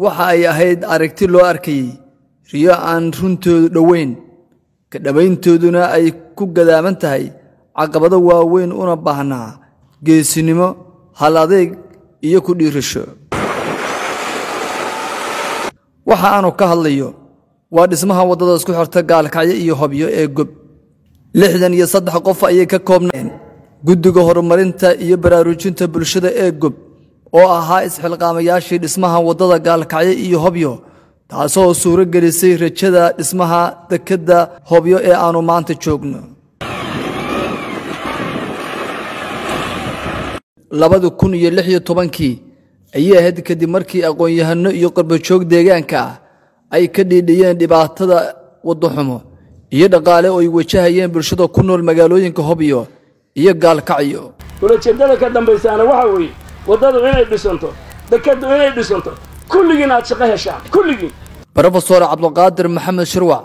waxa ay ahayd aragti loo arkay riyo aan runtoodu dhaweyn ka dhabayntooduna ay ku gadaaman tahay caqabado waaweyn una baahnaa geesinimo hal adeeg iyo ku dhiirasho waxa aanu ka hadlayo waa dhismaha wadada isku xirta Gaalkacyo iyo Hobyo ee Gob 63 qof ayay ka koobneen guddiga horumarinta iyo baraarujinta bulshada ee Gob oo ahaa isxilqaamayaashii dhismaha wadada Gaalkacyo iyo Hobyo taasoo suuro gelisay rajada dhismaha dekada Hobyo ee aanu maanta joogno 2016 ayay ahayd kadib markii aqoon-yahano iyo qarbajoog deegaanka ay ka dhiidhiyeen dhibaatada wado xumo iyo dhaqaale oo ay wajahayeen bulshada ku nool magaalooyinka Hobyo iyo Gaalkacyo ulajeedada ka dambeysana waxa weeye wadadu inay dhisanto dekadu inay dhisanto kulligiina aad shaqo heshaan kulligiin Professor Cabdulqaadir Maxamed Shirwac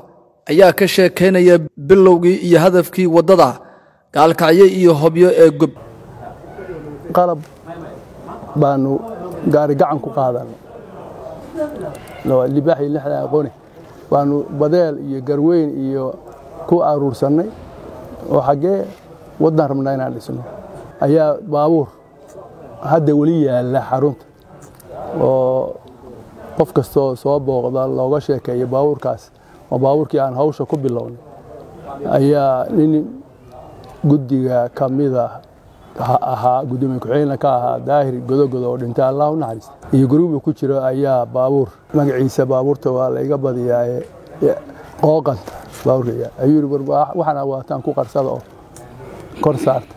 ayaa ka sheekeynaya bilowgii iyo hadafkii wadada Gaalkacyo iyo Hobyo ee Gob qalab baanu gaari gacan ku qaadanay loo libaaxi lixda aqoon baanu badeel iyo garweyn iyo ku aruursanay oo xagee wadan rabnaa inaan dhisno ayaa baabuur hadda wali yaala xarunta oo qof kasto soo booqda looga sheekeeyo baabuurkaas oo baabuurkii aan hawsha ku bilownay ayaa nin guddiga kamida ahaa gudoomiye ku-xigeenka ka ahaa daahir godogodo oo dhintay Allah u naxariisto iyo guriga ku jiro ayaa baabuur magaciisa baabuurta waa la iga badiyaa qooqanta baabuurka ayuu waxana waataan ku qarsada oo kor saarta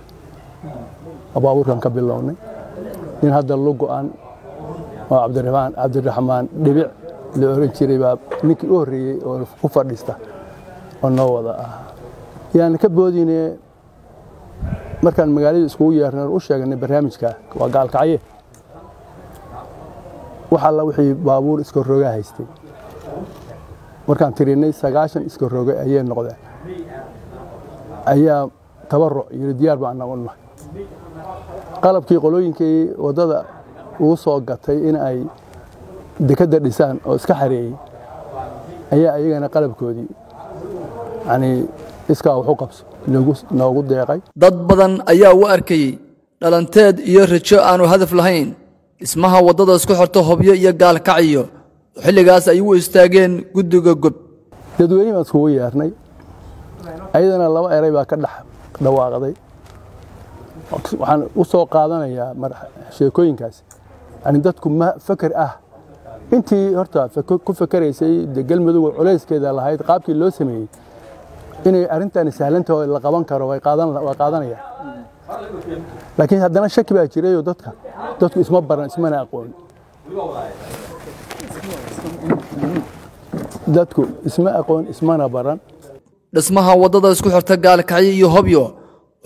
baabuurkan ka bilownay in hadda lugu aan oo Cabdiraxmaan dhibic la oran jiray baa ninkii u horeeyay oo ku fadhiista oo noo wada ah yaan ka boodinay markaan magaalada isku yeernay u sheegnay barnaamijka waa Gaalkacyo waxa la wixii baabuur iska roga haystay markaan tirinay 90 iska roga ayay noqdeen ayaa tabarruc iyo diyaar baan noqonnay qalabkii qolooyinkii wadada uu soo gatay in ay dekada dhisaan oo iska xareeyay ayaa ayagana qalabkoodii yani iska wuxuu qabso noogu deeqay dad badan ayaa u arkay dhalanteed iyo rajo aanu hadaf lahayn dhismaha wadada isku xirta Hobyo iyo Gaalkacyo xilligaas ay u istaageen guddiga Gob dadweynaha isku yeernay ayadana laba eray baa ka dhawaaqday waxaan u soo qaadanayaa sheekooyinkaas ani dadku ma fakar ah intii horta ku fakaraysay galmudug culeyskeeda lahayd qaabkii loo sameeyay inay arintan sahlanto la qaban karo way qaadanayaan laakiin haddana shaki baa jiray oo dadku isma baran ismana aqoon dadku isma aqoon ismana baran dhismaha wadada isku xirta Gaalkacyo iyo Hobyo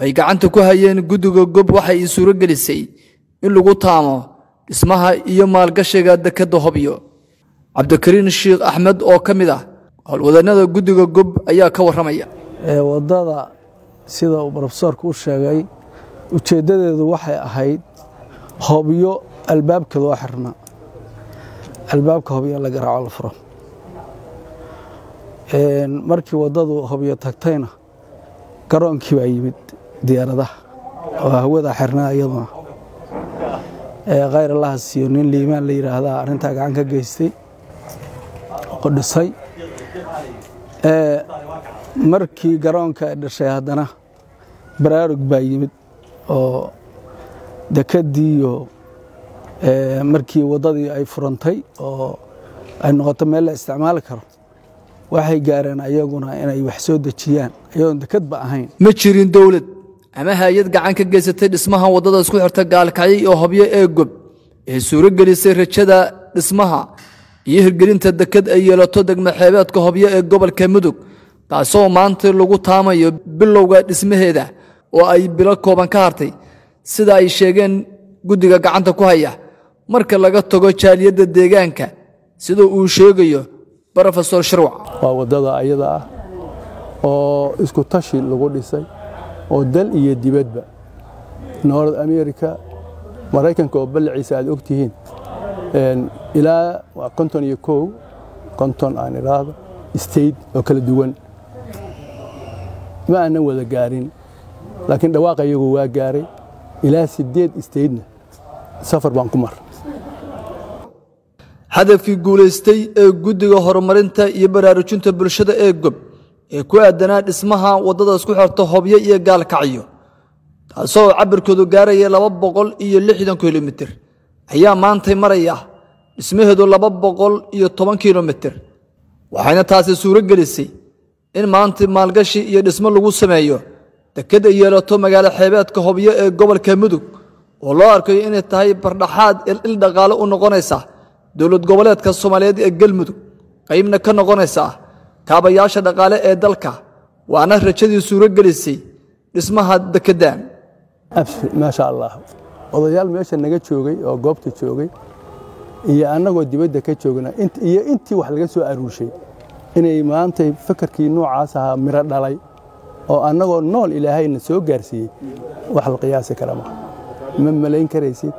ay gacanta ku hayeen guddiga Gob waxay suuro gelisay in lagu taamo dhismaha iyo maalgashiga dekada Hobyo Cabdikariin Sheekh Axmed oo kamid ah howlwadanada guddiga Gob ayaa ka waramaya wadada sida uu professorku u sheegay ujeedadeedu waxay ahayd Hobyo albaabka loo xirna albaabka Hobyo laga raaco la furo markii wadadu Hobyo tagtayna garoonkii baa yimid diyaaradaha oo hawada xirnaa iyaduna غير الله سيونين ليمان اللي يراهدا أرنتا عن كجيستي قدسي مركي جران كدرشة هذانا برارك بايمد أو دكدي مركي وضدي أي فرنتي أو النقطة ملا استعمال كرو waxay gaareen ayaguna inay wax soo dajiyaan ayoo dekad ba ahayn ma jirin dawlad ama hay'ad gacan ka geysatay dhismaha wadada isku xirta Gaalkacyo iyo Hobyo ee Gob ee suuro gelisay rajada dhismaha iyo hirgelinta dekad ay yeelato degmo xeebeedka Hobyo ee gobolka Mudug taasoo maanta lagu taamayo bilowga dhismaheeda oo ay bilo kooban ka hartay sida ay sheegeen guddiga gacanta ku haya marka laga tago jaaliyada deegaanka sida uu sheegayo Professor Shirwac waa wadada ayada ah oo isku tashi lagu dhisay oo dal iyo dibadba North America Mareykanka oo balciisa aad ogtihiin ilaa konton iyo kow konton aan idhaahdo state oo kala duwan ma aanan wada gaarin laakiin dhawaaqa iyagu waa gaaray ilaa 8 statena safar baan ku mar hadafkii guuleystay ee guddiga horumarinta iyo baraarujinta bulshada ee gob ee ku aadanaa dhismaha wadada isku xirta Hobyo iyo Gaalkacyo taasoo cabirkoodu gaaraya 260 kilomitir ayaa maanta maraya dhismaheedu 210 kilomitir waxayna taasi suuro gelisay in maanta maalgashi iyo dhismo lagu sameeyo deked ay yeelato magaalo xeebeedka Hobyo ee gobolka Mudug oo loo arkayo inay tahay bardhaxaad il dhaqaale u noqonaysa dawlad goboleedka Soomaaliyeed ee Galmudug qaybna ka noqonaysa kaabayaasha dhaqaale ee dalka waana rajadii suuro gelisay dhismaha dekedan ma sha Allah odayaal meesha naga joogay oo goobta joogay iyo anagoo dibadda ka joogna intii wax laga soo aruushay inay maanta fakarkii noocaas ah mira dhalay oo anagoo nool Ilaahayna soo gaarsiiyay wax la qiyaasi kara ma malayn karaysid